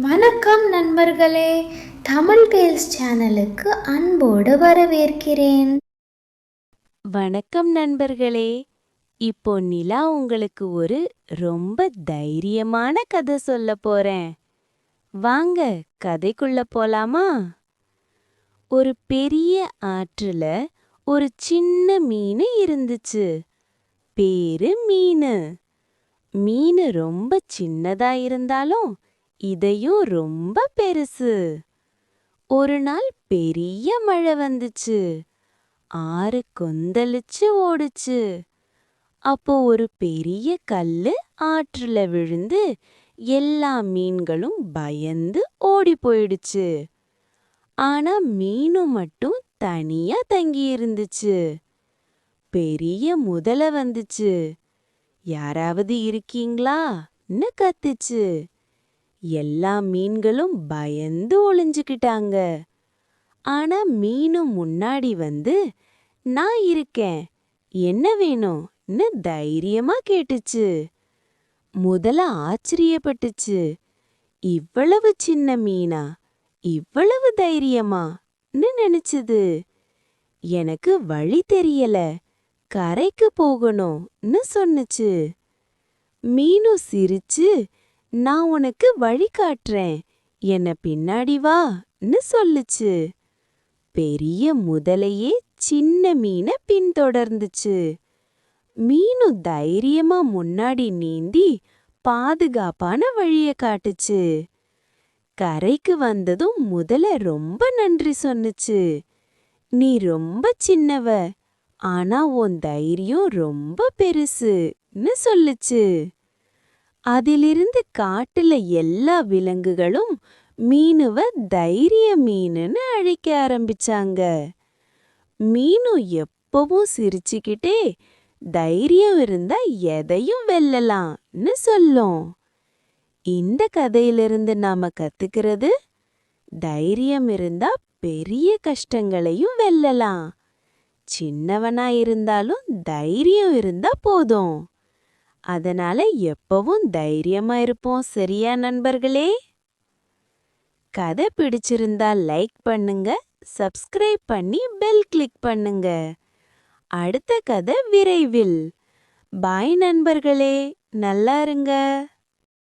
வணக்கம் நண்பர்களே, தமிழ் டேல்ஸ் சேனலுக்கு அன்போடு வரவேற்கிறேன். வணக்கம் நண்பர்களே. இப்போ நிலா உங்களுக்கு ஒரு ரொம்ப தைரியமான கதை சொல்ல போறேன். வாங்க கதைக்குள்ள போலாமா? ஒரு பெரிய ஆற்றுல ஒரு சின்ன மீன் இருந்துச்சு. பேரு மீனு. மீனு ரொம்ப சின்னதா இருந்தாலும் இதையும் ரொம்ப பெருசு. ஒரு நாள் பெரிய மழை வந்துச்சு. ஆறு கொந்தளிச்சு ஓடுச்சு. அப்போ ஒரு பெரிய கல்லு ஆற்றுல விழுந்து எல்லா மீன்களும் பயந்து ஓடி போயிடுச்சு. ஆனா மீனு மட்டும் தனியா தங்கி இருந்துச்சு. பெரிய முதலை வந்துச்சு. யாராவது இருக்கீங்களான்னு கத்துச்சு. எல்லா மீன்களும் பயந்து ஒளிஞ்சுக்கிட்டாங்க. ஆனா மீனு முன்னாடி வந்து, நான் இருக்கேன், என்ன வேணும்னு தைரியமா கேட்டுச்சு. முதல்ல ஆச்சரியப்பட்டுச்சு. இவ்வளவு சின்ன மீனா, இவ்வளவு தைரியமான்னு நினைச்சது. எனக்கு வழி தெரியல, கரைக்கு போகணும்னு சொன்னுச்சு. மீனு சிரிச்சு, நான் உனக்கு வழி காட்டுறேன், என்ன பின்னாடி வான்னு சொல்லுச்சு. பெரிய முதலையே சின்ன மீனை பின்தொடர்ந்துச்சு. மீனு தைரியமா முன்னாடி நீந்தி பாதுகாப்பான வழிய காட்டுச்சு. கரைக்கு வந்ததும் முதலை ரொம்ப நன்றி சொன்னுச்சு. நீ ரொம்ப சின்னவ, ஆனா உன் தைரியம் ரொம்ப பெருசுன்னு சொல்லுச்சு. அதிலிருந்து காட்டுல எல்லா விலங்குகளும் மீனுவ தைரிய மீனுன்னு அழைக்க ஆரம்பிச்சாங்க. மீனு எப்பவும் சிரிச்சுக்கிட்டே, தைரியம் இருந்தா எதையும் வெல்லலாம்னு சொல்லும். இந்த கதையிலிருந்து நாம கத்துக்கிறது, தைரியம் இருந்தா பெரிய கஷ்டங்களையும் வெல்லலாம். சின்னவனா இருந்தாலும் தைரியம் இருந்தா போதும். அதனால எப்பவும் தைரியமா இருப்போம். சரியா நண்பர்களே? கதை பிடிச்சிருந்தா லைக் பண்ணுங்க, சப்ஸ்கிரைப் பண்ணி பெல் கிளிக் பண்ணுங்க. அடுத்த கதை விரைவில். பாய் நண்பர்களே, நல்லா இருங்க.